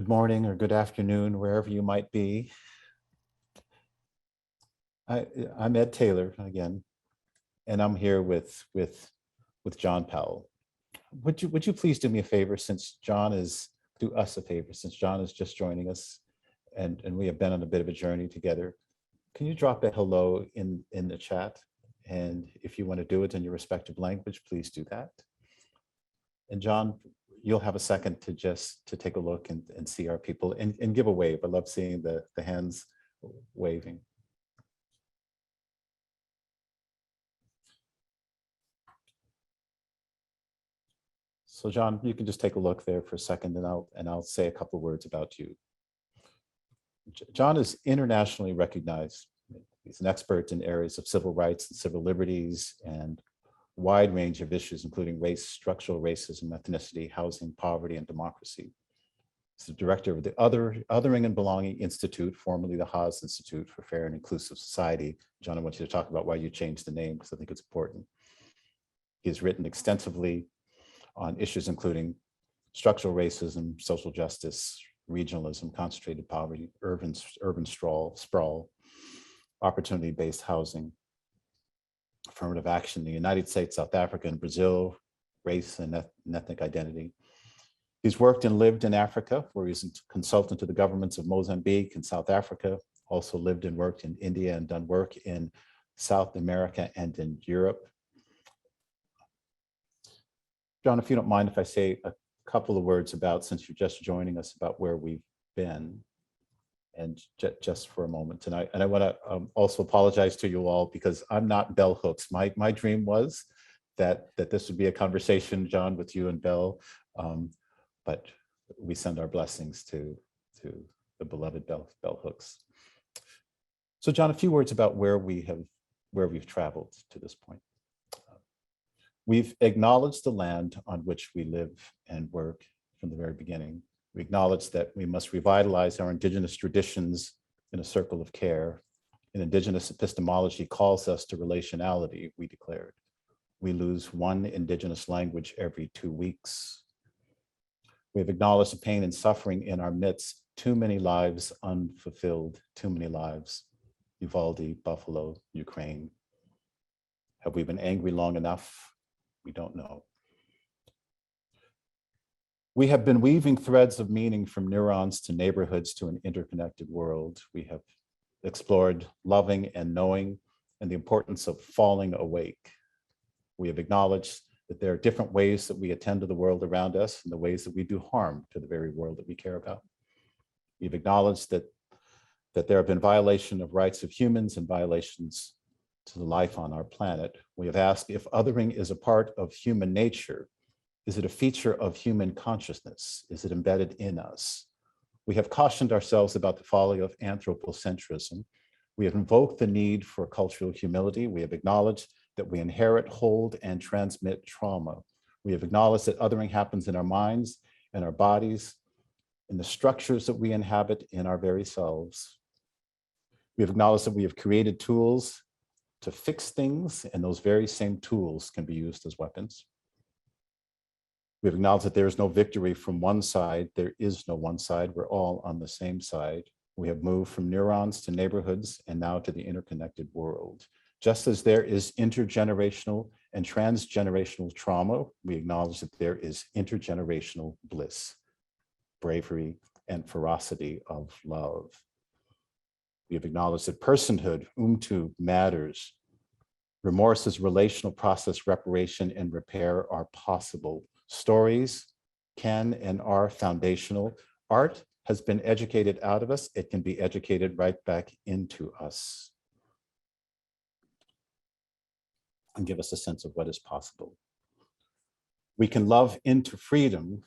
Good morning or good afternoon, wherever you might be. I'm Ed Taylor again, and I'm here with John Powell. Would you please do me a favor, since John is do us a favor, since John is just joining us, and we have been on a bit of a journey together. Can you drop a hello in the chat? And if you want to do it in your respective language, please do that. And John, you'll have a second to take a look and see our people and give a wave. I love seeing the hands waving. So John, you can just take a look there for a second, and I'll say a couple of words about you. John is internationally recognized. He's an expert in areas of civil rights and civil liberties and wide range of issues, including race, structural racism, ethnicity, housing, poverty, and democracy. He's the director of the Othering and Belonging Institute, formerly the Haas Institute for Fair and Inclusive Society. John, I want you to talk about why you changed the name, because I think it's important. He has written extensively on issues including structural racism, social justice, regionalism, concentrated poverty, urban sprawl, opportunity-based housing, affirmative action in the United States, South Africa, and Brazil, race and ethnic identity. He's worked and lived in Africa, where he's a consultant to the governments of Mozambique and South Africa, also lived and worked in India and done work in South America and in Europe. John, if you don't mind if I say a couple of words about, since you're just joining us, about where we've been, and just for a moment. And I want to also apologize to you all, because I'm not bell hooks. My dream was that this would be a conversation, John, with you and Bell, but we send our blessings to the beloved bell hooks. So John, a few words about where we've traveled to this point. We've acknowledged the land on which we live and work from the very beginning. We acknowledge that we must revitalize our indigenous traditions in a circle of care. And indigenous epistemology calls us to relationality, we declared. We lose one indigenous language every 2 weeks. We've acknowledged the pain and suffering in our midst, too many lives unfulfilled, too many lives. Uvalde, Buffalo, Ukraine. Have we been angry long enough? We don't know. We have been weaving threads of meaning from neurons to neighborhoods to an interconnected world. We have explored loving and knowing and the importance of falling awake. We have acknowledged that there are different ways that we attend to the world around us and the ways that we do harm to the very world that we care about. We've acknowledged that there have been violations of rights of humans and violations to the life on our planet. We have asked if othering is a part of human nature. Is it a feature of human consciousness? Is it embedded in us? We have cautioned ourselves about the folly of anthropocentrism. We have invoked the need for cultural humility. We have acknowledged that we inherit, hold, and transmit trauma. We have acknowledged that othering happens in our minds and our bodies, in the structures that we inhabit in our very selves. We have acknowledged that we have created tools to fix things, and those very same tools can be used as weapons. We've acknowledged that there is no victory from one side. There is no one side. We're all on the same side. We have moved from neurons to neighborhoods and now to the interconnected world. Just as there is intergenerational and transgenerational trauma, we acknowledge that there is intergenerational bliss, bravery, and ferocity of love. We have acknowledged that personhood, matters. Remorse is relational process, reparation, and repair are possible. Stories can and are foundational. Art has been educated out of us. It can be educated right back into us and give us a sense of what is possible. We can love into freedom.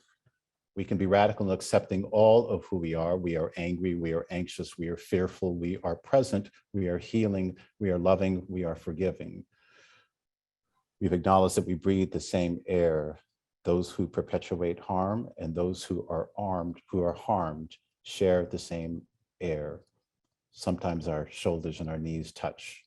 We can be radical in accepting all of who we are. We are angry, we are anxious, we are fearful, we are present, we are healing, we are loving, we are forgiving. We've acknowledged that we breathe the same air. Those who perpetuate harm and those who are harmed share the same air. Sometimes our shoulders and our knees touch.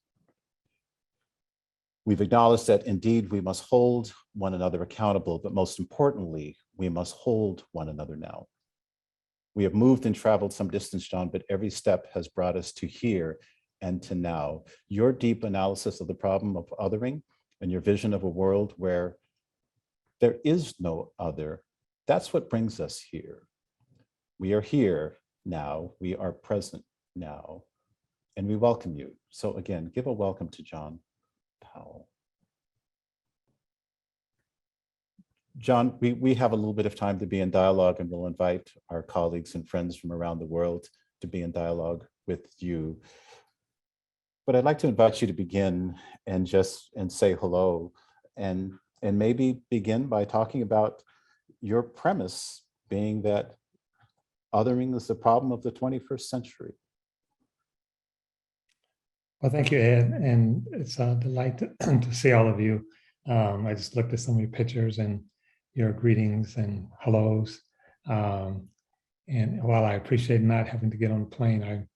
We've acknowledged that indeed we must hold one another accountable, but most importantly, we must hold one another now. We have moved and traveled some distance, John, but every step has brought us to here and to now. Your deep analysis of the problem of othering and your vision of a world where there is no other, that's what brings us here. We are here now, we are present now, and we welcome you. So again, give a welcome to John Powell. John, we have a little bit of time to be in dialogue, and we'll invite our colleagues and friends from around the world to be in dialogue with you. But I'd like to invite you to begin and say hello, and maybe begin by talking about your premise being that othering is the problem of the 21st century. Well, thank you, Ed, and it's a delight to see all of you. I just looked at some of your pictures and your greetings and hellos. And while I appreciate not having to get on a plane,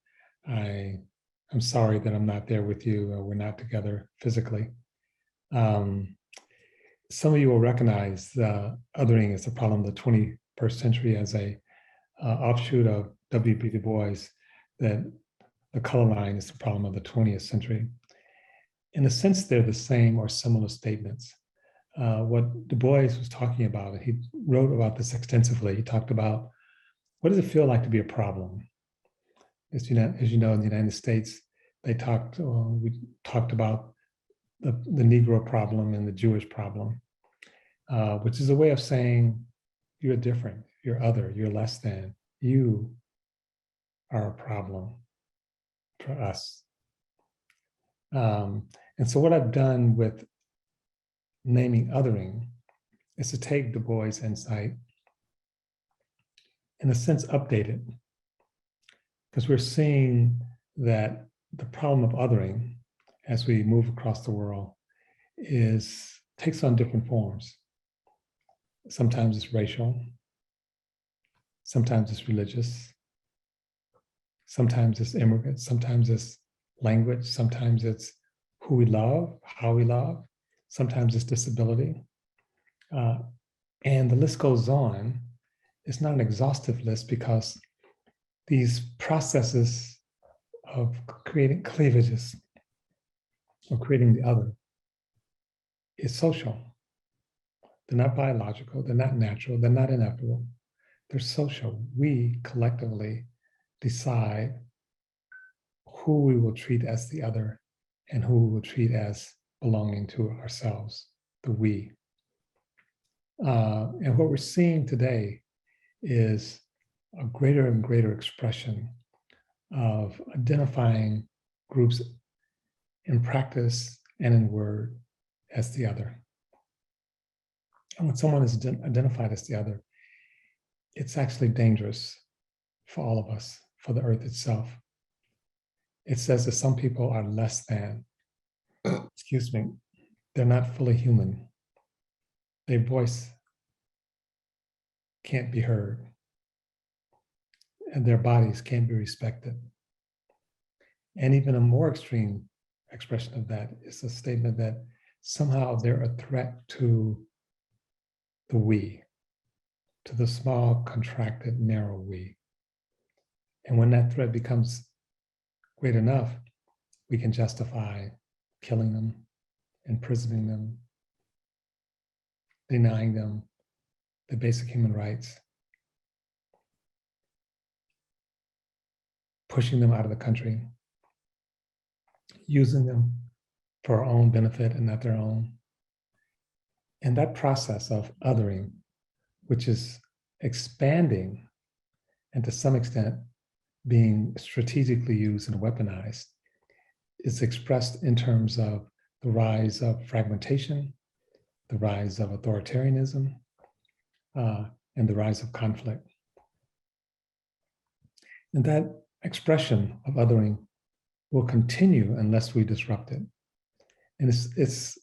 I'm sorry that I'm not there with you. We're not together physically. Some of you will recognize othering as a problem of the 21st century as a offshoot of W.B. Du Bois, that the color line is the problem of the 20th century. In a sense, they're the same or similar statements. What Du Bois was talking about, and he wrote about this extensively, he talked about, what does it feel like to be a problem? As you know, in the United States, we talked about the Negro problem and the Jewish problem, which is a way of saying you're different, you're other, you're less than, you are a problem for us. And so what I've done with naming othering is to take Du Bois' insight, in a sense, update it, because we're seeing that the problem of othering, as we move across the world, takes on different forms. Sometimes it's racial, sometimes it's religious, sometimes it's immigrant, sometimes it's language, sometimes it's who we love, how we love, sometimes it's disability. And the list goes on. It's not an exhaustive list because these processes of creating cleavages, of creating the other, is social. They're not biological, they're not natural, they're not inevitable. They're social. We collectively decide who we will treat as the other and who we will treat as belonging to ourselves, the we. And what we're seeing today is a greater and greater expression of identifying groups in practice and in word as the other. And when someone is identified as the other, it's actually dangerous for all of us, for the earth itself. It says that some people are less than, excuse me, they're not fully human. Their voice can't be heard, and their bodies can't be respected. And even a more extreme expression of that is a statement that somehow they're a threat to the we, to the small, contracted, narrow we. And when that threat becomes great enough, we can justify killing them, imprisoning them, denying them the basic human rights, pushing them out of the country, using them for our own benefit and not their own. And that process of othering, which is expanding and to some extent being strategically used and weaponized, is expressed in terms of the rise of fragmentation, the rise of authoritarianism, and the rise of conflict. And that expression of othering will continue unless we disrupt it. And it's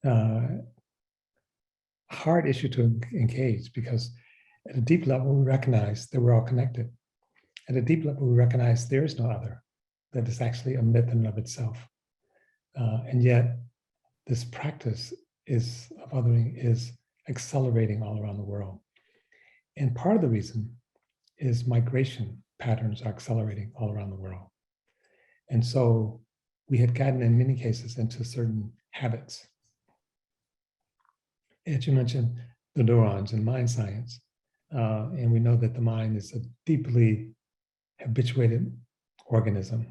a hard issue to engage because at a deep level, we recognize that we're all connected. At a deep level, we recognize there is no other, that is actually a myth in and of itself. And yet, this practice of othering is accelerating all around the world. And part of the reason is migration patterns are accelerating all around the world. And so we had gotten in many cases into certain habits. As you mentioned, the neurons in mind science. And we know that the mind is a deeply habituated organism.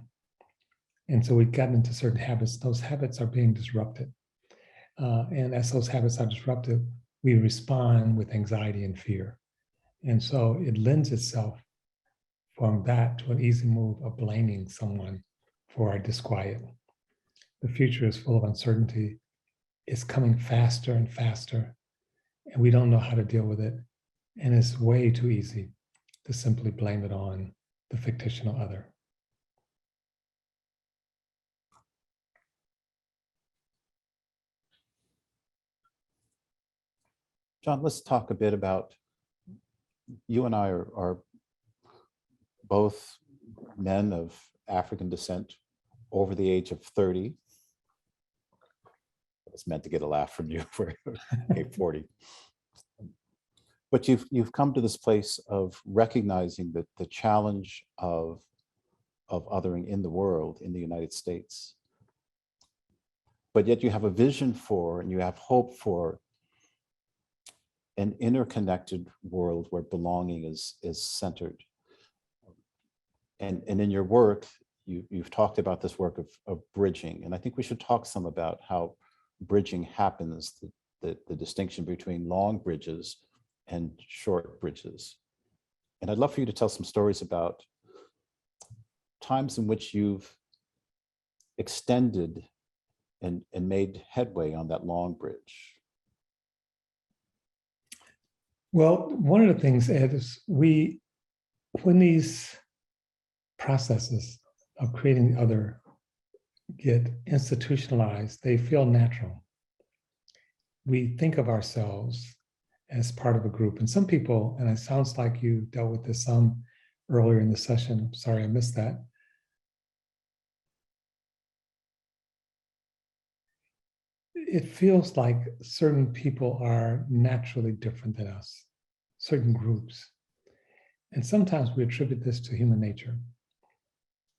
And so we've gotten into certain habits. Those habits are being disrupted. And as those habits are disrupted, we respond with anxiety and fear. And so it lends itself from that to an easy move of blaming someone for our disquiet. The future is full of uncertainty. It's coming faster and faster, and we don't know how to deal with it. And it's way too easy to simply blame it on the fictional other. John, let's talk a bit about, you and I are both men of African descent over the age of 30. I was meant to get a laugh from you for 40. But you've come to this place of recognizing that the challenge of othering in the world, in the United States. But yet you have a vision for, and you have hope for, an interconnected world where belonging is centered. And in your work, you've talked about this work of bridging. And I think we should talk some about how bridging happens, the distinction between long bridges and short bridges. And I'd love for you to tell some stories about times in which you've extended and made headway on that long bridge. Well, one of the things, Ed, is when these processes of creating the other get institutionalized, they feel natural. We think of ourselves as part of a group. And some people, and it sounds like you dealt with this some earlier in the session, sorry I missed that. It feels like certain people are naturally different than us, certain groups. And sometimes we attribute this to human nature,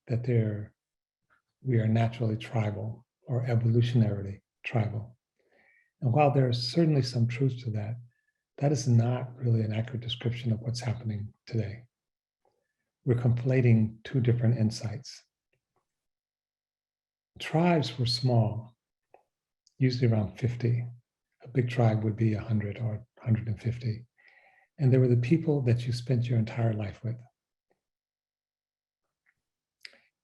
that we are naturally tribal or evolutionarily tribal. And while there is certainly some truth to that, that is not really an accurate description of what's happening today. We're conflating two different insights. Tribes were small, usually around 50. A big tribe would be 100 or 150. And they were the people that you spent your entire life with.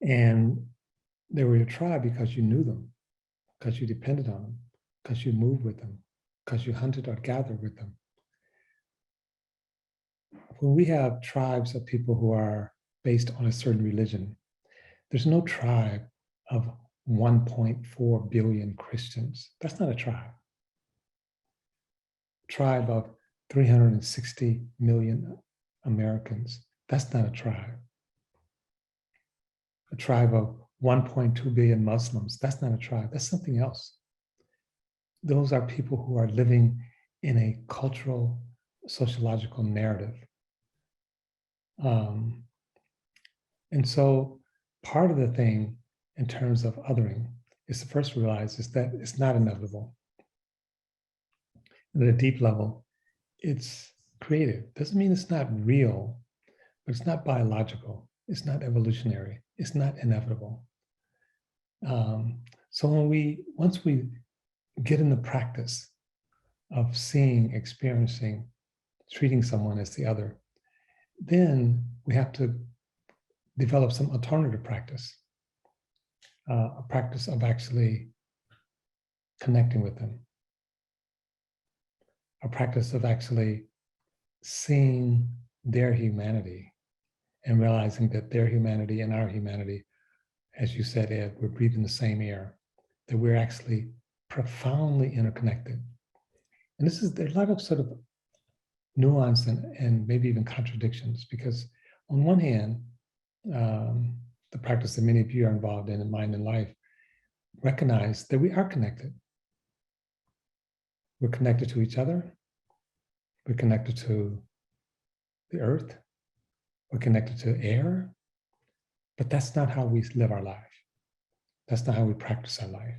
And they were your tribe because you knew them, because you depended on them, because you moved with them, because you hunted or gathered with them. When we have tribes of people who are based on a certain religion, there's no tribe of 1.4 billion Christians. That's not a tribe. Tribe of 360 million Americans. That's not a tribe. A tribe of 1.2 billion Muslims. That's not a tribe. That's something else. Those are people who are living in a cultural, sociological narrative. And so part of the thing in terms of othering is to first realize is that it's not inevitable. And at a deep level, it's creative. Doesn't mean it's not real, but it's not biological. It's not evolutionary. It's not inevitable. So once we get in the practice of seeing, experiencing, treating someone as the other, then we have to develop some alternative practice, a practice of actually connecting with them, a practice of actually seeing their humanity and realizing that their humanity and our humanity, as you said, Ed, we're breathing the same air, that we're actually profoundly interconnected. And there's a lot of sort of nuance and maybe even contradictions, because on one hand, the practice that many of you are involved in Mind and Life, recognize that we are connected. We're connected to each other. We're connected to the earth. We're connected to air, but that's not how we live our life. That's not how we practice our life.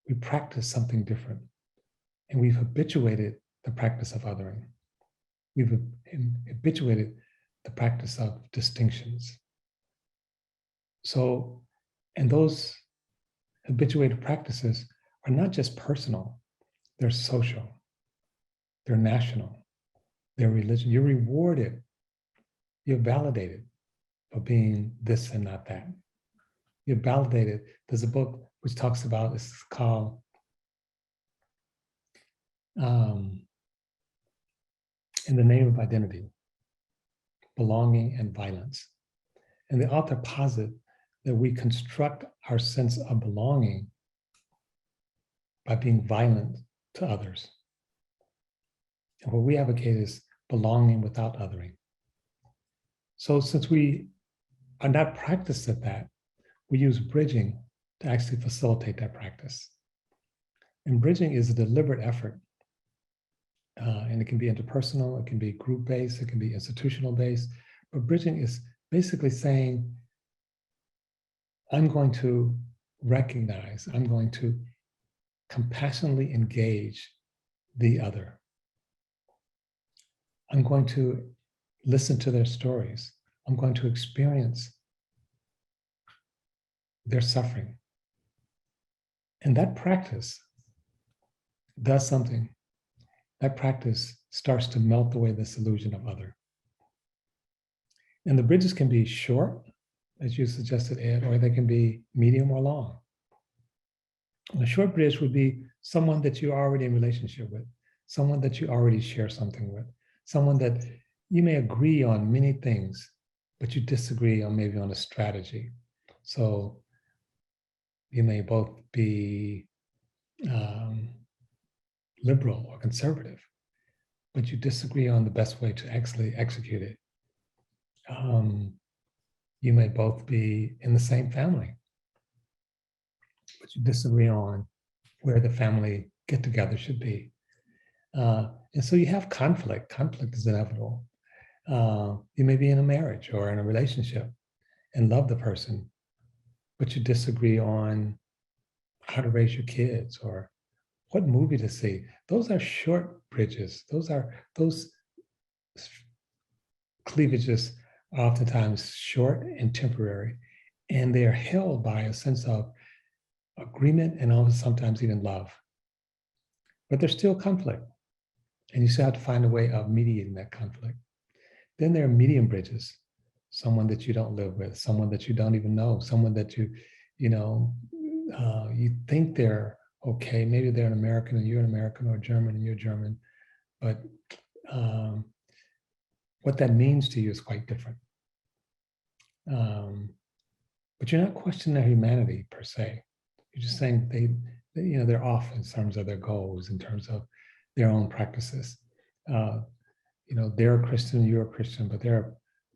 We practice something different, and we've habituated the practice of othering. We've habituated the practice of distinctions. So, and those habituated practices are not just personal, they're social, they're national, they're religion. You're rewarded, you're validated for being this and not that. You're validated. There's a book which talks about, it's called In the Name of Identity, Belonging and Violence. And the author posits that we construct our sense of belonging by being violent to others. And what we advocate is belonging without othering. So since we are not practiced at that, we use bridging to actually facilitate that practice. And bridging is a deliberate effort. And it can be interpersonal, it can be group-based, it can be institutional-based. But bridging is basically saying, I'm going to recognize, I'm going to compassionately engage the other. I'm going to listen to their stories. I'm going to experience their suffering. And that practice does something. That practice starts to melt away this illusion of other. And the bridges can be short, as you suggested, Ed, or they can be medium or long. And a short bridge would be someone that you're already in relationship with, someone that you already share something with, someone that you may agree on many things, but you disagree on maybe on a strategy. So you may both be liberal or conservative, but you disagree on the best way to actually execute it. You may both be in the same family, but you disagree on where the family get-together should be. And so you have conflict. Conflict is inevitable. You may be in a marriage or in a relationship and love the person, but you disagree on how to raise your kids or what movie to see. Those are short bridges. Those cleavages are oftentimes short and temporary, and they are held by a sense of agreement and also sometimes even love. But there's still conflict, and you still have to find a way of mediating that conflict. Then there are medium bridges, someone that you don't live with, someone that you don't even know, someone that you think they're okay. Maybe they're an American and you're an American, or German and you're German, but what that means to you is quite different. But you're not questioning their humanity per se. You're just saying they're off in terms of their goals, in terms of their own practices. They're a Christian, you're a Christian, but they're a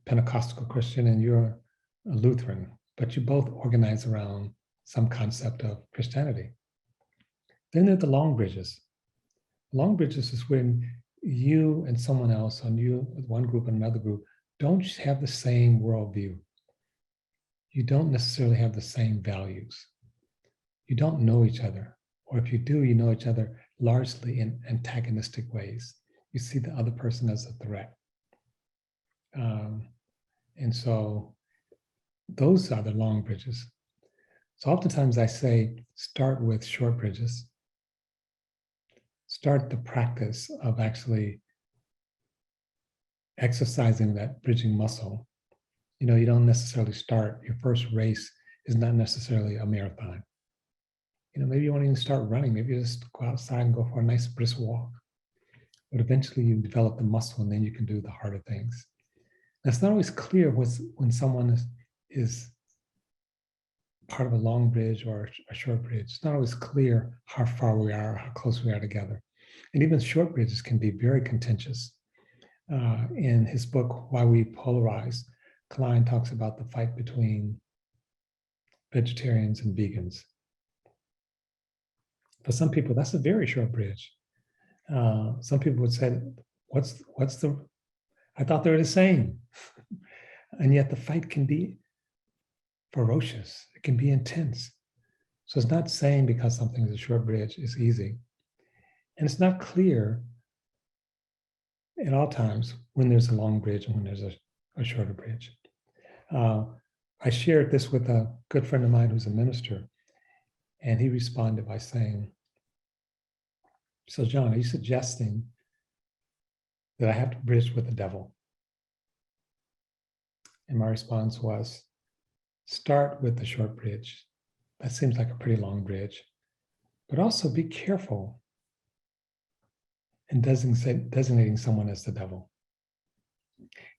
Pentecostal Christian and you're a Lutheran, but you both organize around some concept of Christianity. Then there are the long bridges. Long bridges is when you and someone else, or you with one group and another group, don't have the same worldview. You don't necessarily have the same values. You don't know each other. Or if you do, you know each other largely in antagonistic ways. You see the other person as a threat. And so those are the long bridges. So oftentimes I say, start with short bridges. Start the practice of actually exercising that bridging muscle. You don't necessarily start, your first race is not necessarily a marathon. Maybe you won't even start running, maybe you just go outside and go for a nice brisk walk. But eventually you develop the muscle and then you can do the harder things. And it's not always clear when someone is part of a long bridge or a short bridge. It's not always clear how far we are, how close we are together. And even short bridges can be very contentious. In his book, Why We Polarize, Klein talks about the fight between vegetarians and vegans. For some people, that's a very short bridge. Some people would say, what's the I thought they were the same. And yet the fight can be ferocious. It can be intense. So it's not saying because something is a short bridge, it's easy. And it's not clear at all times when there's a long bridge and when there's a shorter bridge. I shared this with a good friend of mine who's a minister, and he responded by saying, "So John, are you suggesting that I have to bridge with the devil?" And my response was, start with the short bridge. That seems like a pretty long bridge. But also be careful in designating someone as the devil.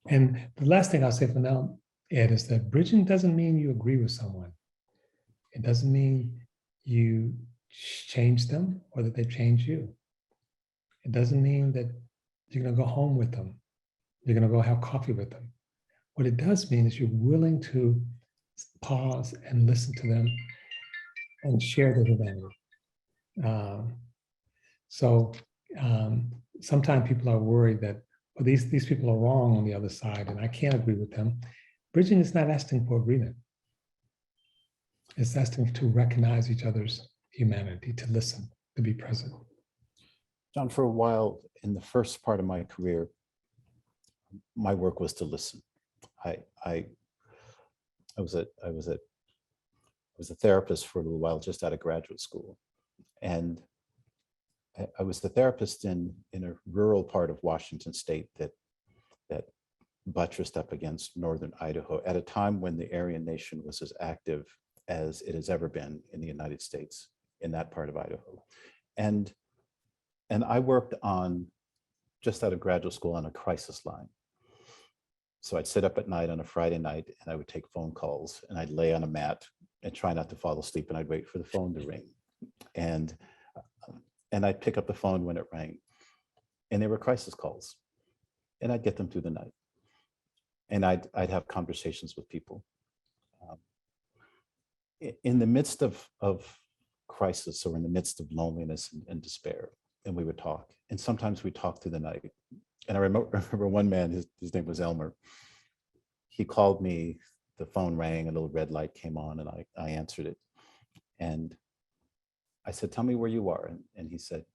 And the last thing I'll say for now, Ed, is that bridging doesn't mean you agree with someone. It doesn't mean you change them or that they change you. It doesn't mean that you're going to go home with them. You're going to go have coffee with them. What it does mean is you're willing to pause and listen to them and share their humanity. Sometimes people are worried that, well, these people are wrong on the other side and I can't agree with them. Bridging is not asking for agreement. It's asking to recognize each other's humanity, to listen, to be present. John, for a while in the first part of my career, my work was to listen. I was a therapist for a little while just out of graduate school, and I was the therapist in a rural part of Washington state that buttressed up against northern Idaho at a time when the Aryan Nation was as active as it has ever been in the United States in that part of Idaho. And I worked on, just out of graduate school, on a crisis line. So I'd sit up at night on a Friday night and I would take phone calls and I'd lay on a mat and try not to fall asleep and I'd wait for the phone to ring. And I'd pick up the phone when it rang. And they were crisis calls. And I'd get them through the night. And I'd have conversations with people. In the midst of crisis or in the midst of loneliness and despair, and we would talk. And sometimes we'd talk through the night. And I remember one man, his name was Elmer. He called me, the phone rang, a little red light came on, and I answered it. And I said, "Tell me where you are." And he said,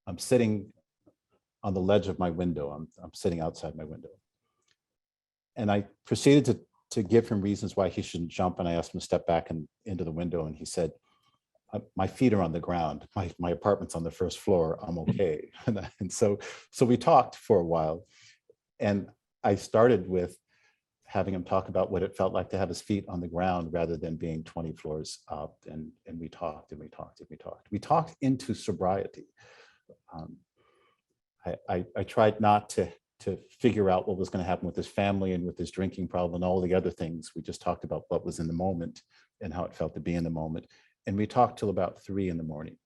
"I'm sitting on the ledge of my window. I'm sitting outside my window." And I proceeded to give him reasons why he shouldn't jump. And I asked him to step back into the window. And he said, "My feet are on the ground. My apartment's on the first floor. I'm okay." And so we talked for a while. And I started with having him talk about what it felt like to have his feet on the ground rather than being 20 floors up. And we talked and we talked and we talked. We talked into sobriety. I tried not to figure out what was going to happen with his family and with his drinking problem and all the other things. We just talked about what was in the moment and how it felt to be in the moment. And we talked till about 3 a.m.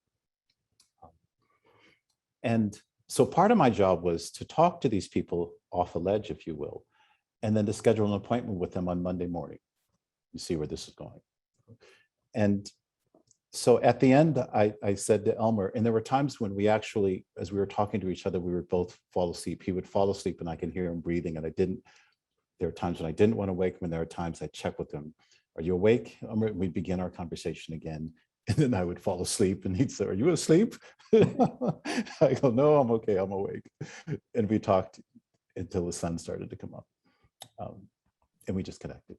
And so part of my job was to talk to these people off a ledge, if you will, and then to schedule an appointment with them on Monday morning. You see where this is going. And so at the end, I said to Elmer, and there were times when we actually, as we were talking to each other, we would both fall asleep. He would fall asleep and I could hear him breathing, and there were times when I didn't want to wake him, and there were times I'd check with him. "Are you awake?" We'd begin our conversation again. And then I would fall asleep and he'd say, "Are you asleep?" I go, "No, I'm okay, I'm awake." And we talked until the sun started to come up. And we just connected.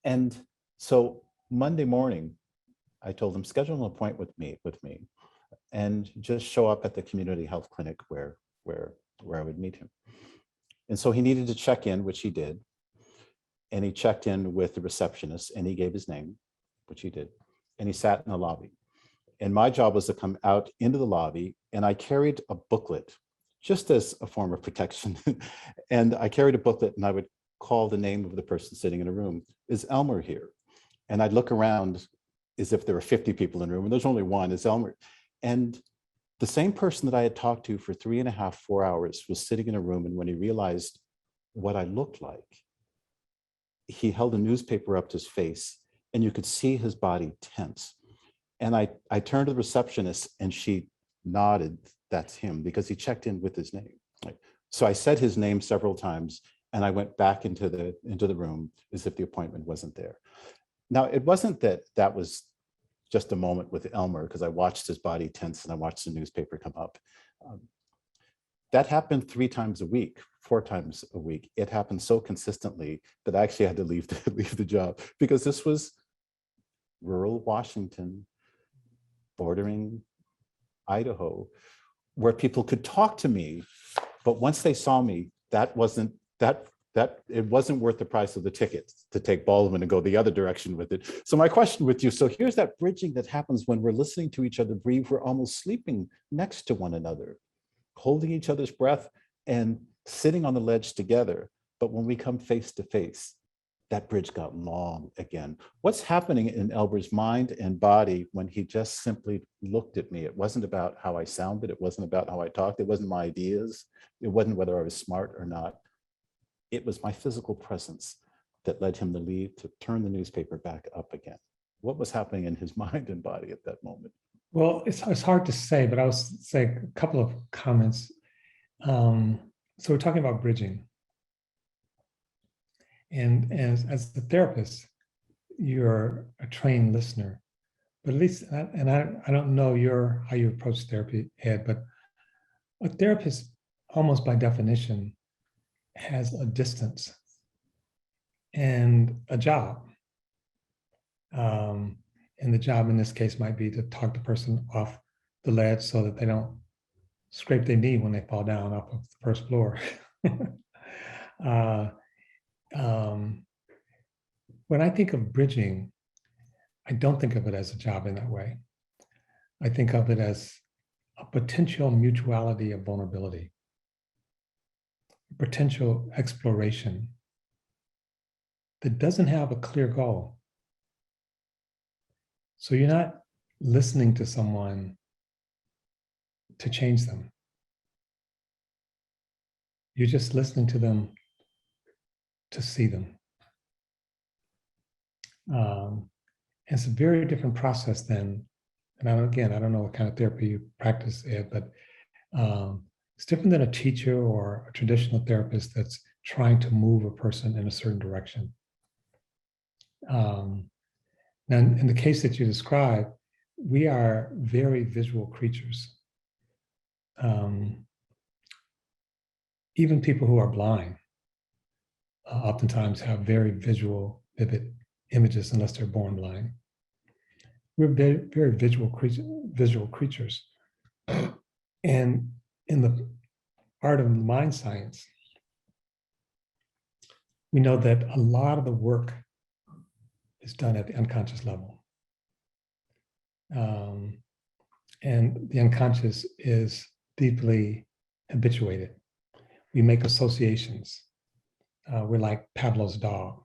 And so Monday morning, I told him, schedule an appointment with me and just show up at the community health clinic where I would meet him. And so he needed to check in, which he did. And he checked in with the receptionist and he gave his name, which he did. And he sat in the lobby. And my job was to come out into the lobby, and I carried a booklet just as a form of protection. And I carried a booklet and I would call the name of the person sitting in a room. "Is Elmer here?" And I'd look around as if there were 50 people in the room, and there's only one. "Is Elmer?" And the same person that I had talked to for 3.5, 4 hours was sitting in a room. And when he realized what I looked like, he held a newspaper up to his face and you could see his body tense. And I turned to the receptionist and she nodded that's him, because he checked in with his name. Like, so I said his name several times, and I went back into the room as if the appointment wasn't there. Now, it wasn't that was just a moment with Elmer, because I watched his body tense and I watched the newspaper come up. That happened 3 times a week, 4 times a week. It happened so consistently that I actually had to leave the job, because this was rural Washington, bordering Idaho, where people could talk to me, but once they saw me, it wasn't worth the price of the ticket to take Baldwin and go the other direction with it. So my question with you, so here's that bridging that happens when we're listening to each other breathe. We're almost sleeping next to one another, holding each other's breath and sitting on the ledge together. But when we come face to face, that bridge got long again. What's happening in Elmer's mind and body when he just simply looked at me? It wasn't about how I sounded. It wasn't about how I talked. It wasn't my ideas. It wasn't whether I was smart or not. It was my physical presence that led him to turn the newspaper back up again. What was happening in his mind and body at that moment? Well, it's hard to say, but I will say a couple of comments. So we're talking about bridging. And as the therapist, you're a trained listener. But at least, and I don't know how you approach therapy, Ed, but a therapist, almost by definition, has a distance and a job. And the job in this case might be to talk the person off the ledge so that they don't scrape their knee when they fall down off of the first floor. When I think of bridging, I don't think of it as a job in that way. I think of it as a potential mutuality of vulnerability, potential exploration that doesn't have a clear goal. So you're not listening to someone to change them. You're just listening to them to see them. It's a very different process than, and I don't know what kind of therapy you practice, Ed, but it's different than a teacher or a traditional therapist that's trying to move a person in a certain direction. Now, in the case that you described, we are very visual creatures. Even people who are blind oftentimes have very visual, vivid images, unless they're born blind. We're very, very visual creatures. And in the art of mind science, we know that a lot of the work is done at the unconscious level. And the unconscious is deeply habituated. We make associations. We're like Pavlov's dog.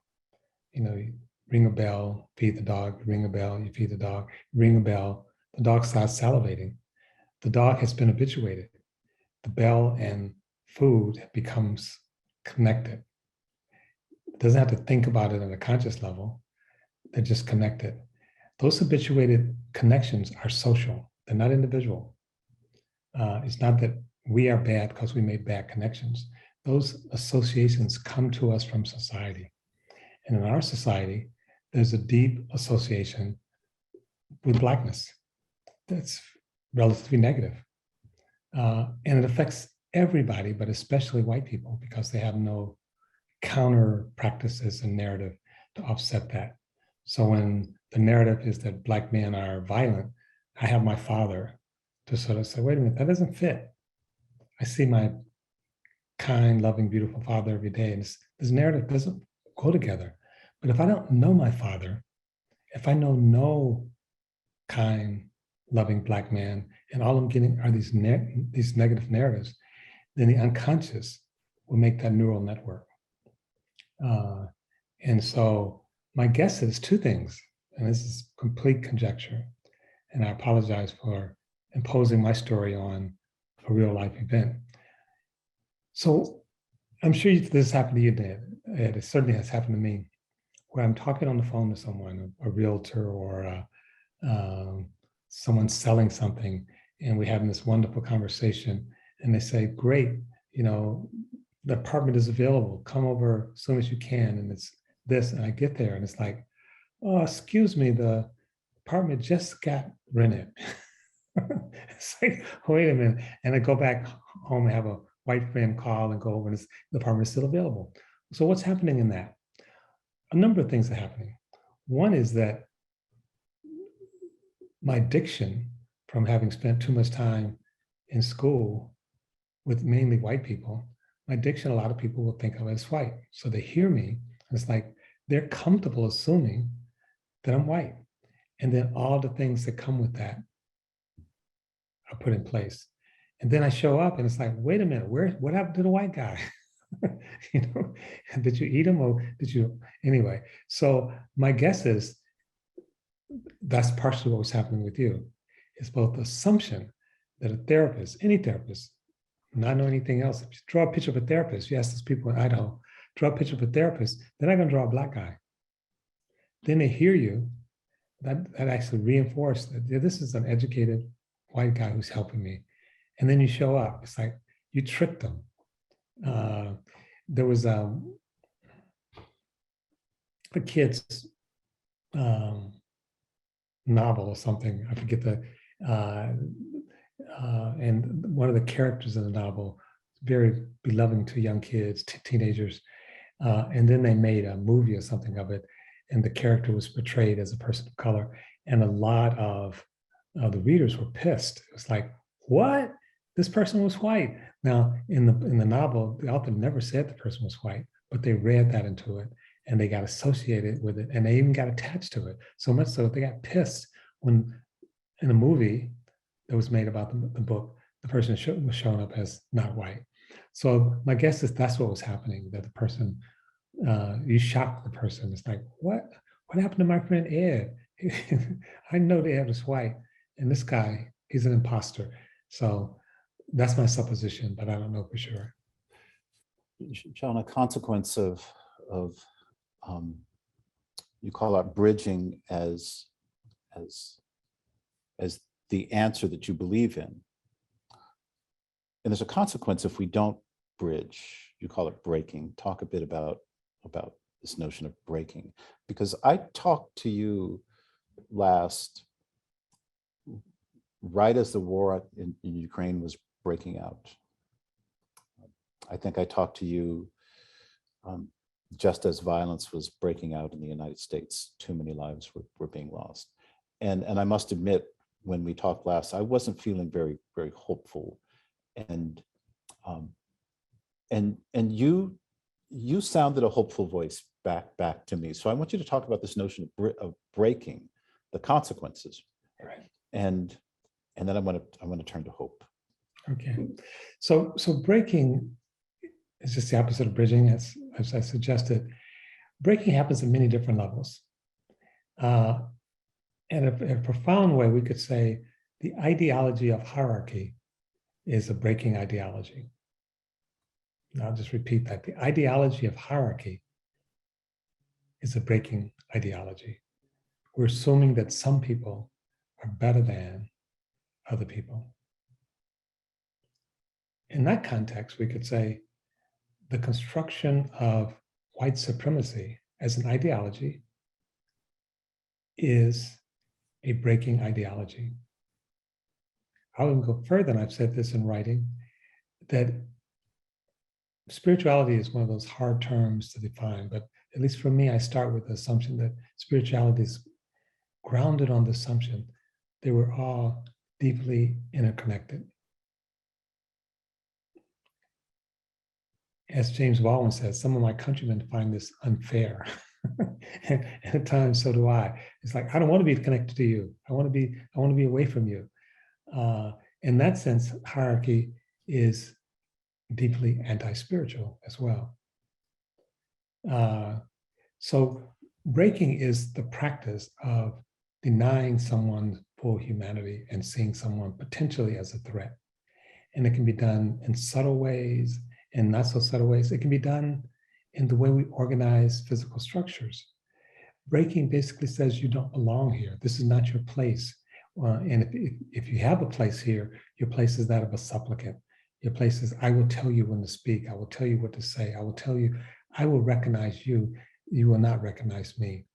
You ring a bell, feed the dog, ring a bell, you feed the dog, ring a bell, the dog starts salivating. The dog has been habituated. The bell and food becomes connected. It doesn't have to think about it on a conscious level. They're just connected. Those habituated connections are social. They're not individual. It's not that we are bad because we made bad connections. Those associations come to us from society. And in our society, there's a deep association with Blackness that's relatively negative. And it affects everybody, but especially white people, because they have no counter practices and narrative to offset that. So when the narrative is that Black men are violent, I have my father to sort of say, wait a minute, that doesn't fit. I see my kind, loving, beautiful father every day, and this narrative doesn't go together. But if I don't know my father, if I know no kind, loving Black man, and all I'm getting are these negative narratives, then the unconscious will make that neural network. And so my guess is 2 things, and this is complete conjecture, and I apologize for imposing my story on a real life event. So I'm sure this happened to you, Dan. It certainly has happened to me, where I'm talking on the phone to someone, a realtor or someone selling something, and we're having this wonderful conversation, and they say, great, you know, the apartment is available, come over as soon as you can, and it's this, and I get there and it's like, oh, excuse me, the apartment just got rented. It's like, wait a minute. And I go back home and have a white friend call and go over, and the apartment is still available. So what's happening in that? A number of things are happening. One is that my addiction from having spent too much time in school with mainly white people, my addiction, a lot of people will think of as white. So they hear me, and it's like they're comfortable assuming that I'm white. And then all the things that come with that are put in place. And then I show up and it's like, wait a minute, what happened to the white guy? You know, did you eat him or did you? Anyway, so my guess is that's partially what was happening with you. It's both the assumption that a therapist, any therapist, not know anything else. If you draw a picture of a therapist, you ask those people in Idaho, draw a picture of a therapist, they're not going to draw a black guy. Then they hear you. That actually reinforced that this is an educated white guy who's helping me. And then you show up. It's like you tricked them. There was a kid's novel or something. I forget the. And one of the characters in the novel, very beloved to young kids, teenagers. And then they made a movie or something of it, and the character was portrayed as a person of color. And a lot of the readers were pissed. It was like, what? This person was white. Now, in the novel, the author never said the person was white, but they read that into it, and they got associated with it, and they even got attached to it. So much so they got pissed when, in a movie that was made about the book, the person was showing up as not white. So my guess is that's what was happening, that the person, you shocked the person. It's like, what happened to my friend Ed? I know Ed was white, and this guy, he's an imposter. So that's my supposition, but I don't know for sure. John, a consequence of you call out bridging as the answer that you believe in. And there's a consequence if we don't bridge. You call it breaking. Talk a bit about this notion of breaking, because I talked to you last, right as the war in Ukraine was breaking out. I think I talked to you just as violence was breaking out in the United States. Too many lives were being lost. And I must admit, when we talked last, I wasn't feeling very, very hopeful. And you sounded a hopeful voice back to me. So I want you to talk about this notion of breaking, the consequences. Right. And then I want to turn to hope. Okay. So breaking is just the opposite of bridging, as I suggested. Breaking happens at many different levels. And in a profound way, we could say the ideology of hierarchy is a breaking ideology. And I'll just repeat that. The ideology of hierarchy is a breaking ideology. We're assuming that some people are better than other people. In that context, we could say the construction of white supremacy as an ideology is a breaking ideology. I would go further, and I've said this in writing, that spirituality is one of those hard terms to define, but at least for me, I start with the assumption that spirituality is grounded on the assumption they were all deeply interconnected. As James Baldwin says, some of my countrymen find this unfair. And at times, so do I. It's like, I don't want to be connected to you. I want to be away from you. In that sense, hierarchy is deeply anti-spiritual as well. So breaking is the practice of denying someone's full humanity and seeing someone potentially as a threat. And it can be done in subtle ways and not so subtle ways. It can be done in the way we organize physical structures. Breaking basically says you don't belong here. This is not your place. And if you have a place here, your place is that of a supplicant. Your place is, I will tell you when to speak. I will tell you what to say. I will tell you, I will recognize you. You will not recognize me.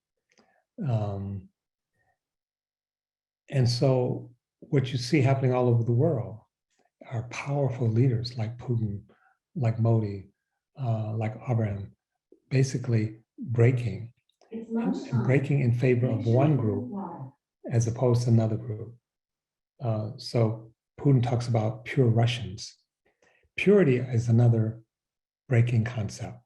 And so what you see happening all over the world are powerful leaders like Putin, like Modi, like Abraham, basically breaking and breaking in favor of one group as opposed to another group. So Putin talks about pure Russians. Purity is another breaking concept.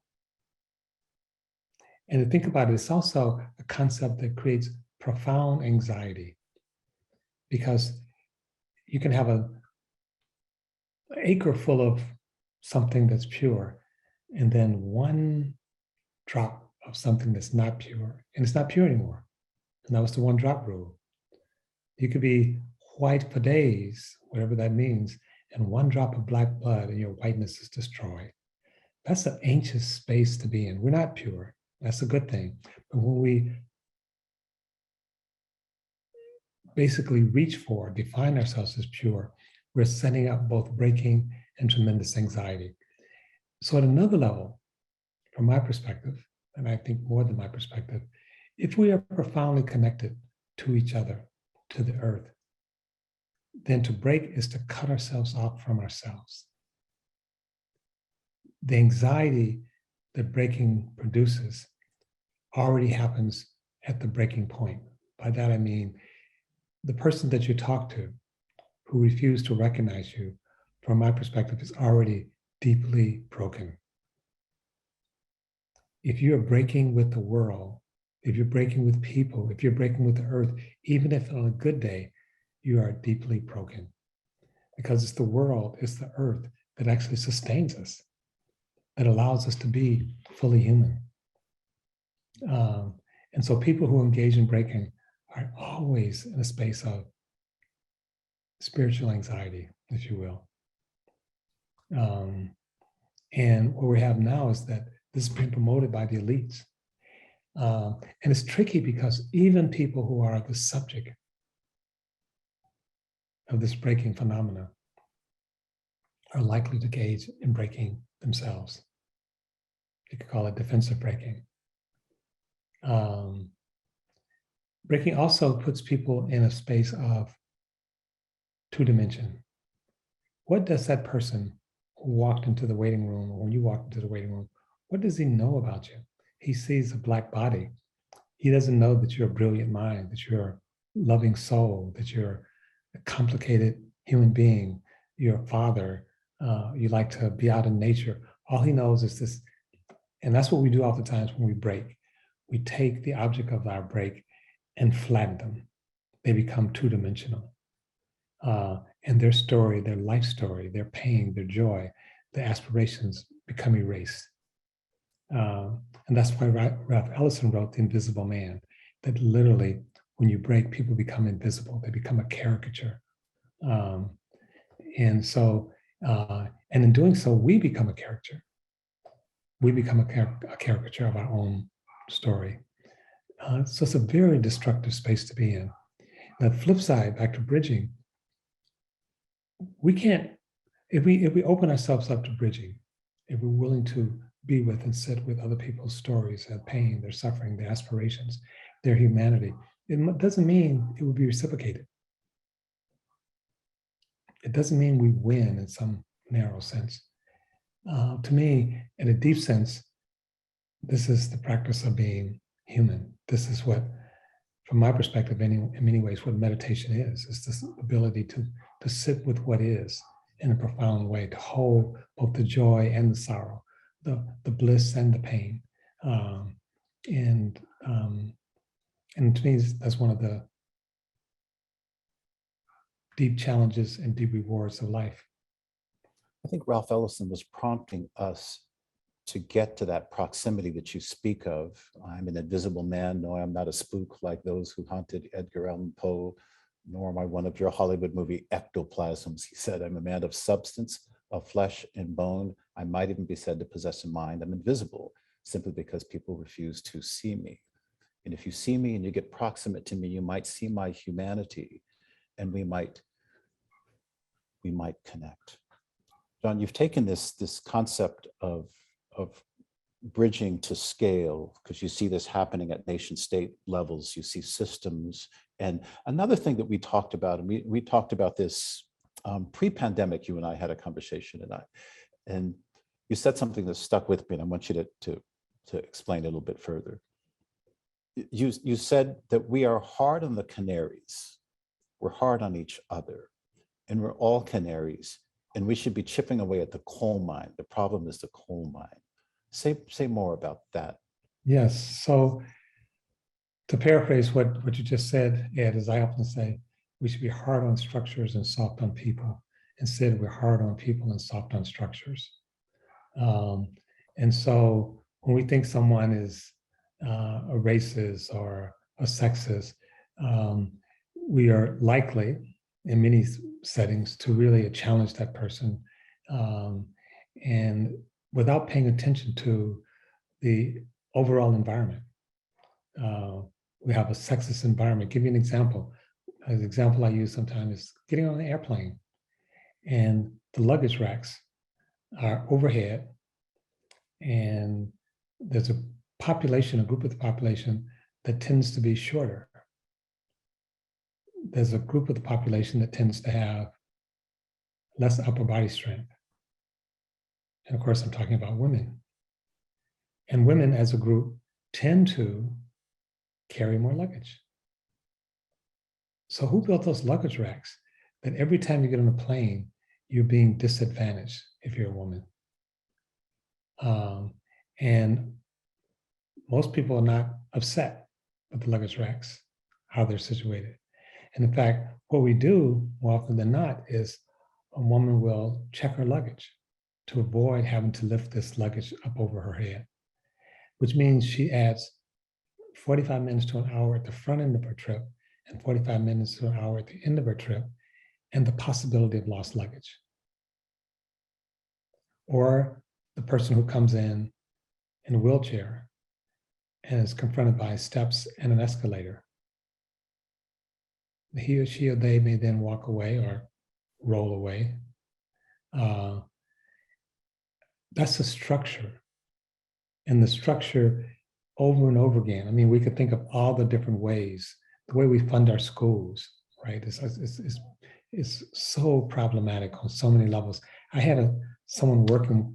And to think about it, it's also a concept that creates profound anxiety, because you can have an acre full of something that's pure, and then one drop of something that's not pure, and it's not pure anymore. And that was the one drop rule. You could be white for days, whatever that means, and one drop of black blood and your whiteness is destroyed. That's an anxious space to be in. We're not pure. That's a good thing. But when we basically reach for, define ourselves as pure, we're setting up both breaking and tremendous anxiety. So at another level, from my perspective, and I think more than my perspective, if we are profoundly connected to each other, to the earth, then to break is to cut ourselves off from ourselves. The anxiety that breaking produces already happens at the breaking point. By that I mean, the person that you talk to who refused to recognize you, from my perspective, is already deeply broken. If you're breaking with the world, if you're breaking with people, if you're breaking with the earth, even if on a good day, you are deeply broken. Because it's the world, it's the earth that actually sustains us, that allows us to be fully human. And so people who engage in breaking are always in a space of spiritual anxiety, if you will. And what we have now is that this is being promoted by the elites. And it's tricky because even people who are the subject of this breaking phenomena are likely to engage in breaking themselves. You could call it defensive breaking. Breaking also puts people in a space of two-dimension. What does that person who walked into the waiting room, or when you walked into the waiting room, what does he know about you? He sees a black body. He doesn't know that you're a brilliant mind, that you're a loving soul, that you're a complicated human being, you're a father, you like to be out in nature. All he knows is this, and that's what we do oftentimes when we break. We take the object of our break and flatten them. They become two-dimensional. And their story, their life story, their pain, their joy, their aspirations become erased. And that's why Ralph Ellison wrote The Invisible Man, that literally when you break, people become invisible. They become a caricature. And so, and in doing so, we become a character. We become a caricature of our own story. So it's a very destructive space to be in. Now, the flip side, back to bridging, we can't, if we open ourselves up to bridging, if we're willing to be with and sit with other people's stories, their pain, their suffering, their aspirations, their humanity, it doesn't mean it will be reciprocated. It doesn't mean we win in some narrow sense. To me, in a deep sense, this is the practice of being human. This is what, from my perspective, in many ways, what meditation is this ability to sit with what is in a profound way, to hold both the joy and the sorrow, the bliss and the pain. And to me, that's one of the deep challenges and deep rewards of life. I think Ralph Ellison was prompting us to get to that proximity that you speak of. I'm an invisible man. No, I'm not a spook like those who haunted Edgar Allan Poe, nor am I one of your Hollywood movie ectoplasms. He said, I'm a man of substance, of flesh and bone. I might even be said to possess a mind. I'm invisible simply because people refuse to see me. And if you see me and you get proximate to me, you might see my humanity. and we might connect. John, you've taken this concept of bridging to scale, because you see this happening at nation state levels, you see systems. And another thing that we talked about, and we talked about this pre-pandemic, you and I had a conversation, and you said something that stuck with me, and I want you to explain it a little bit further. You said that we are hard on the canaries, we're hard on each other, and we're all canaries, and we should be chipping away at the coal mine. The problem is the coal mine. Say more about that. Yes. So to paraphrase what you just said, Ed, as I often say, we should be hard on structures and soft on people. Instead, we're hard on people and soft on structures. And so when we think someone is a racist or a sexist, we are likely, in many settings, to really challenge that person, and without paying attention to the overall environment. We have a sexist environment. Give you an example. An example I use sometimes is getting on an airplane, and the luggage racks are overhead, and there's a group of the population that tends to be shorter. There's a group of the population that tends to have less upper body strength. And of course, I'm talking about women. And women as a group tend to carry more luggage. So who built those luggage racks that every time you get on a plane, you're being disadvantaged if you're a woman? And most people are not upset with the luggage racks, how they're situated. And in fact, what we do more often than not is a woman will check her luggage to avoid having to lift this luggage up over her head, which means she adds 45 minutes to an hour at the front end of her trip and 45 minutes to an hour at the end of her trip, and the possibility of lost luggage. Or the person who comes in a wheelchair and is confronted by steps and an escalator. He or she or they may then walk away or roll away. That's a structure. And the structure over and over again, I mean, we could think of all the different ways, the way we fund our schools, right? It's so problematic on so many levels. I had someone working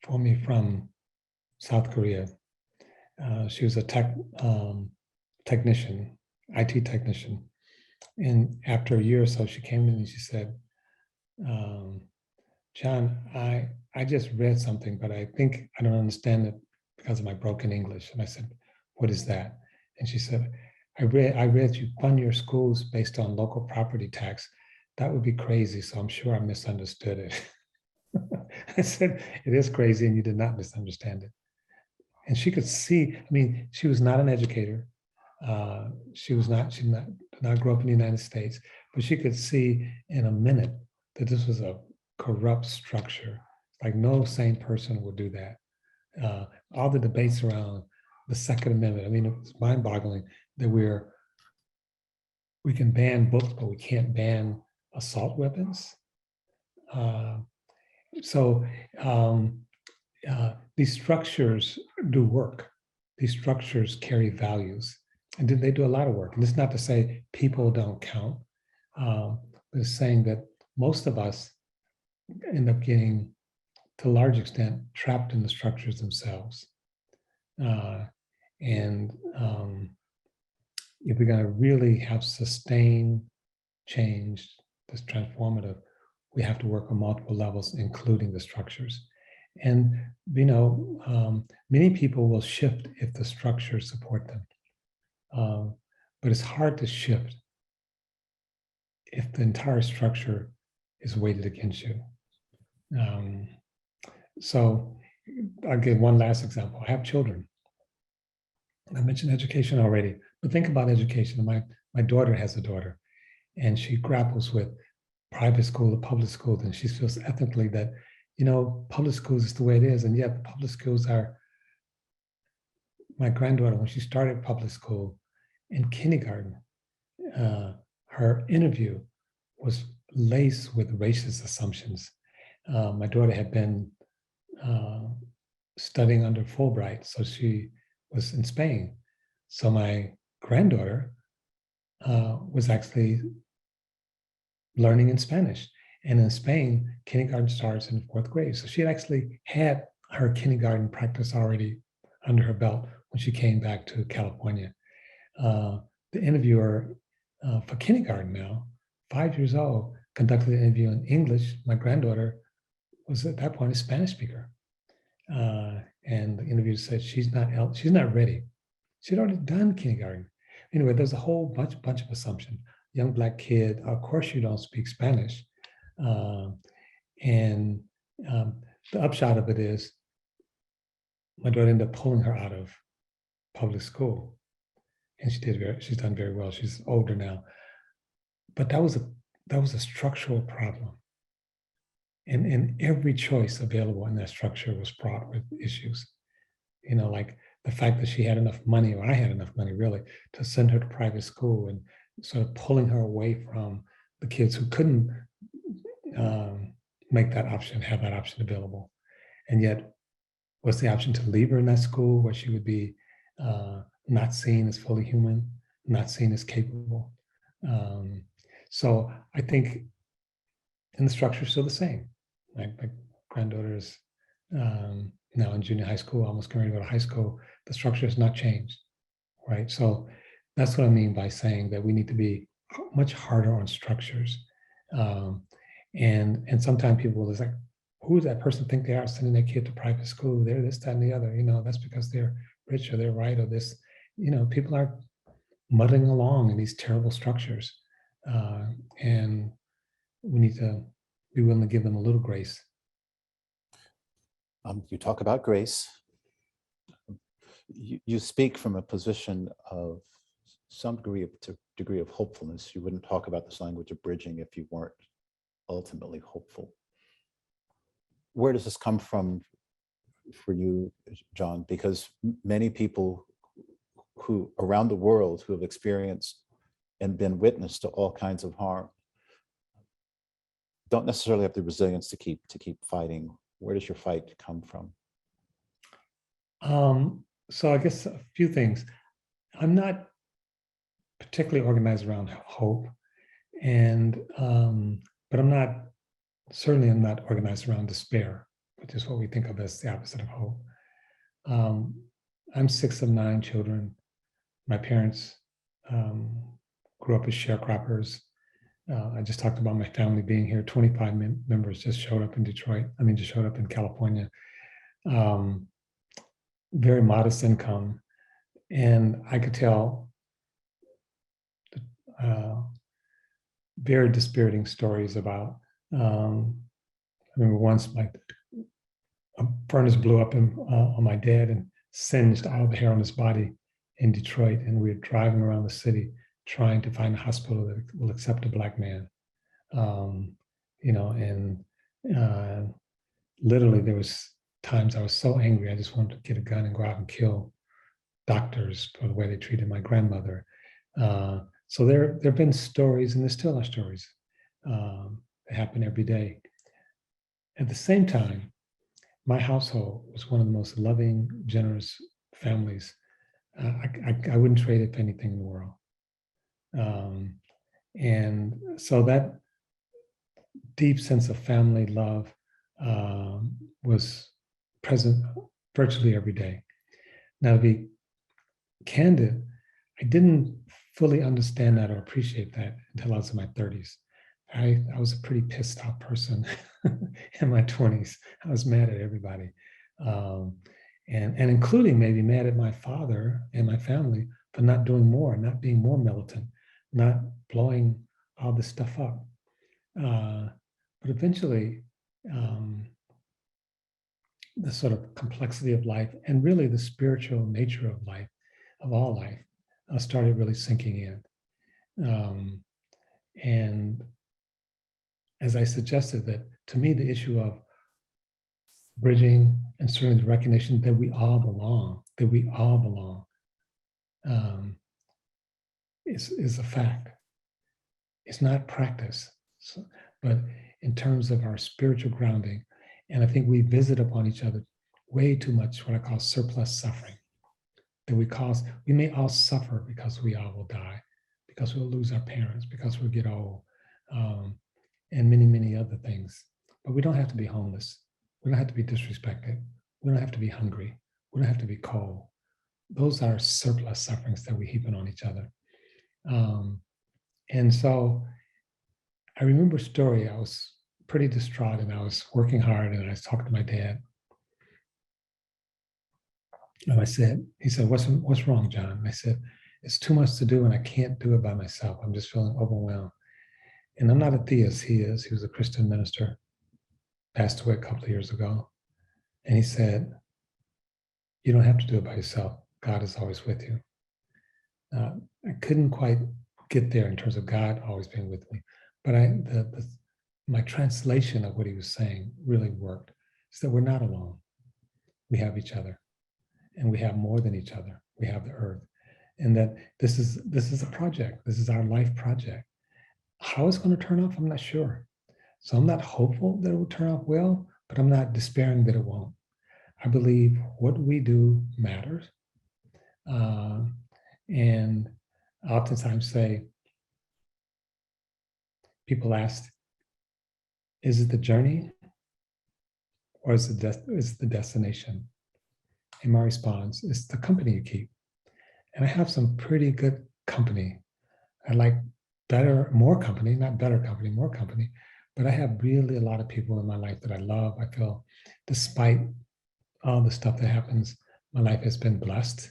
for me from South Korea. She was a technician, IT technician. And after a year or so, she came in and she said, John, I just read something, but I think I don't understand it because of my broken English. And I said, what is that? And she said, I read you fund your schools based on local property tax. That would be crazy. So I'm sure I misunderstood it. I said, it is crazy and you did not misunderstand it. And she could see, I mean, she was not an educator. She did not grow up in the United States, but she could see in a minute that this was a corrupt structure. Like no sane person would do that. All the debates around the Second Amendment, I mean, it's mind-boggling that we can ban books, but we can't ban assault weapons. These structures do work. These structures carry values, and they do a lot of work. And it's not to say people don't count, but it's saying that most of us end up getting, to a large extent, trapped in the structures themselves. If we're going to really have sustained change that's transformative, we have to work on multiple levels, including the structures. And, many people will shift if the structures support them. But it's hard to shift if the entire structure is weighted against you. So I'll give one last example. I have children. I mentioned education already, but think about education. My daughter has a daughter, and she grapples with private school or public schools, and she feels ethically that, public schools is the way it is, and yet the public schools are. My granddaughter, when she started public school in kindergarten, her interview was laced with racist assumptions. My daughter had been studying under Fulbright, so she was in Spain. So my granddaughter was actually learning in Spanish. And in Spain, kindergarten starts in 4th grade. So she had actually had her kindergarten practice already under her belt when she came back to California. The interviewer for kindergarten now, 5 years old, conducted an interview in English. My granddaughter was at that point a Spanish speaker. And the interviewer said she's not ready. She'd already done kindergarten. Anyway, there's a whole bunch of assumption. Young Black kid, of course you don't speak Spanish. And the upshot of it is my daughter ended up pulling her out of public school. And she's done very well. She's older now. But that was a structural problem. And every choice available in that structure was fraught with issues. You know, like the fact that she had enough money, or I had enough money really, to send her to private school, and sort of pulling her away from the kids who couldn't make that option, have that option available. And yet, what's the option to leave her in that school where she would be not seen as fully human, not seen as capable? So I think, and the structure is still the same. My granddaughter is now in junior high school, almost going to go to high school. The structure has not changed, right? So that's what I mean by saying that we need to be much harder on structures. And sometimes people will say, who does that person think they are sending their kid to private school? They're this, that, and the other. You know, that's because they're rich or they're right or this. You know, people are muddling along in these terrible structures. And we need to be willing to give them a little grace. You talk about grace. You speak from a position of some degree of hopefulness. You wouldn't talk about this language of bridging if you weren't ultimately hopeful. Where does this come from for you, John? Because many people who around the world who have experienced and been witness to all kinds of harm don't necessarily have the resilience to keep fighting. Where does your fight come from? So I guess a few things. I'm not particularly organized around hope, and but I'm not organized around despair, which is what we think of as the opposite of hope. I'm 6 of 9 children. My parents grew up as sharecroppers. I just talked about my family being here. 25 members just showed up in Detroit. Just showed up in California. Very modest income. And I could tell very dispiriting stories about, I remember once a furnace blew up on my dad and singed all the hair on his body in Detroit. And we were driving around the city trying to find a hospital that will accept a Black man. Literally there was times I was so angry, I just wanted to get a gun and go out and kill doctors for the way they treated my grandmother. So there have been stories, and there still are stories that happen every day. At the same time, my household was one of the most loving, generous families. I wouldn't trade it for anything in the world. And so that deep sense of family love was present virtually every day. Now, to be candid, I didn't fully understand that or appreciate that until I was in my 30s. I was a pretty pissed off person in my 20s. I was mad at everybody. And including maybe mad at my father and my family for not doing more, not being more militant, not blowing all this stuff up. But eventually, the sort of complexity of life and really the spiritual nature of life, of all life, started really sinking in. And as I suggested, that to me, the issue of bridging and certainly the recognition that we all belong, is a fact. It's not practice. So, but in terms of our spiritual grounding, and I think we visit upon each other way too much what I call surplus suffering. That we may all suffer because we all will die, because we'll lose our parents, because we'll get old, and many, many other things. But we don't have to be homeless. We don't have to be disrespected. We don't have to be hungry. We don't have to be cold. Those are surplus sufferings that we heaping on each other. And so I remember a story. I was pretty distraught and I was working hard and I was talking to my dad. And he said, what's wrong, John? And I said, it's too much to do and I can't do it by myself. I'm just feeling overwhelmed. And I'm not a theist, he is. He was a Christian minister, passed away a couple of years ago. And he said, you don't have to do it by yourself. God is always with you. I couldn't quite get there in terms of God always being with me. But my translation of what he was saying really worked. Is that we're not alone. We have each other. And we have more than each other. We have the earth. And that this is a project. This is our life project. How it's going to turn out, I'm not sure. So I'm not hopeful that it will turn out well, but I'm not despairing that it won't. I believe what we do matters. And I oftentimes say, people ask, is it the journey or is it the destination? And my response is the company you keep. And I have some pretty good company. I like more company, not better company, more company. But I have really a lot of people in my life that I love. I feel despite all the stuff that happens, my life has been blessed.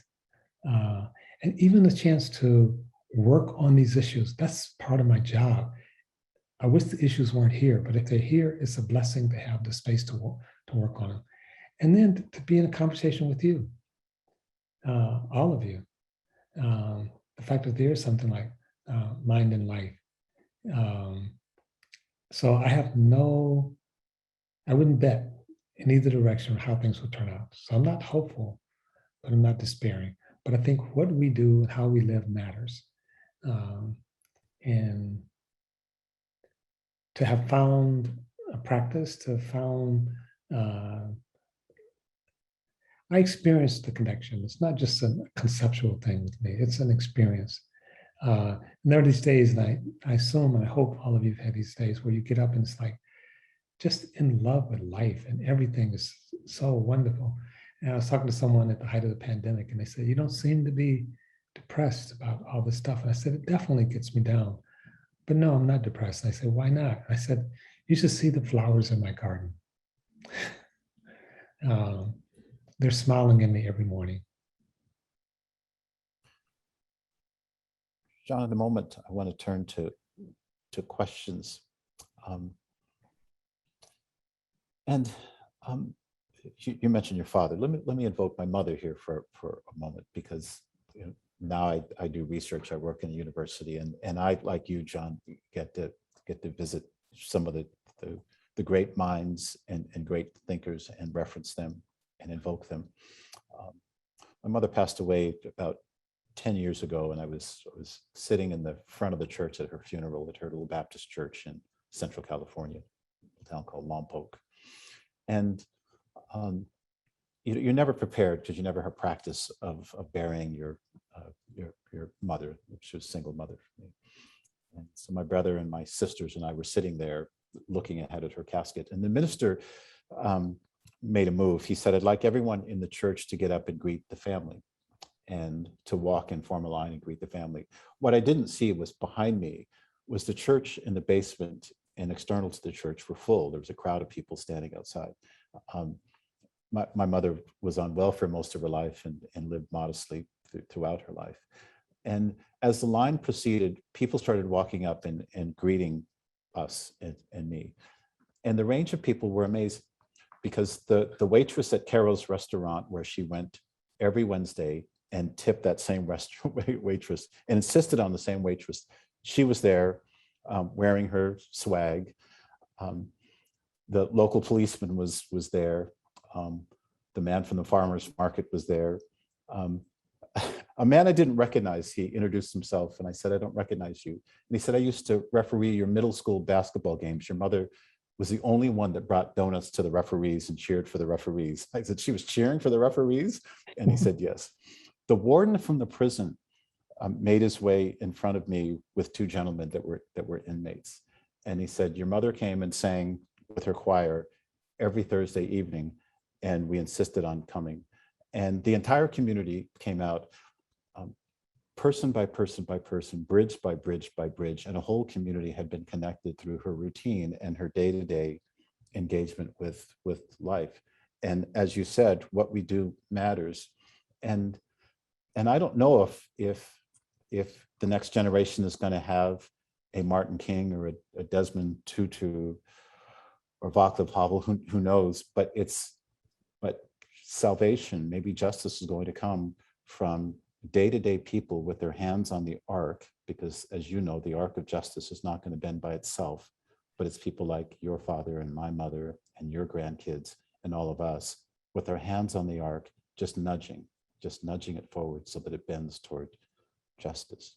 And even the chance to work on these issues, that's part of my job. I wish the issues weren't here, but if they're here, it's a blessing to have the space to work on them. And then to be in a conversation with you, all of you. The fact that there is something like Mind and Life. So I wouldn't bet in either direction how things will turn out. So I'm not hopeful, but I'm not despairing. But I think what we do and how we live matters. And to have found a practice, to have found, I experienced the connection. It's not just a conceptual thing with me, it's an experience. And there are these days, and I assume and I hope all of you have had these days where you get up and it's like, just in love with life and everything is so wonderful. And I was talking to someone at the height of the pandemic and they said, you don't seem to be depressed about all this stuff. And I said, it definitely gets me down. But no, I'm not depressed. And I said, why not? I said, you should see the flowers in my garden. They're smiling at me every morning. John, in a moment, I want to turn to questions. You mentioned your father. Let me invoke my mother here for a moment, because now I do research. I work in a university, and I, like you, John, get to visit some of the great minds and great thinkers and reference them and invoke them. My mother passed away about 10 years ago, and I was sitting in the front of the church at her funeral at her little Baptist church in Central California, a town called Lompoc. And you're never prepared, because you never have practice of burying your mother. She was a single mother for me. And so my brother and my sisters and I were sitting there looking ahead at her casket, and the minister made a move. He said, I'd like everyone in the church to get up and greet the family, and to walk and form a line and greet the family. What I didn't see was behind me was the church in the basement, and external to the church were full. There was a crowd of people standing outside. My mother was on welfare most of her life and lived modestly throughout her life. And as the line proceeded, people started walking up and greeting us and me. And the range of people were amazing, because the waitress at Carol's restaurant, where she went every Wednesday and tipped that same restaurant waitress and insisted on the same waitress, she was there wearing her swag. The local policeman was there. The man from the farmer's market was there. A man I didn't recognize, he introduced himself, and I said, I don't recognize you. And he said, I used to referee your middle school basketball games. Your mother was the only one that brought donuts to the referees and cheered for the referees. I said, she was cheering for the referees? And he said, yes. The warden from the prison made his way in front of me with two gentlemen that were inmates. And he said, your mother came and sang with her choir every Thursday evening, and we insisted on coming. And the entire community came out, person by person by person, bridge by bridge by bridge, and a whole community had been connected through her routine and her day-to-day engagement with life. And as you said, what we do matters. And I don't know if the next generation is going to have a Martin King or a Desmond Tutu or Václav Havel, who knows, but salvation, maybe justice is going to come from day-to-day people with their hands on the ark, because as you know, the ark of justice is not going to bend by itself, but it's people like your father and my mother and your grandkids and all of us with our hands on the ark, just nudging it forward so that it bends toward justice.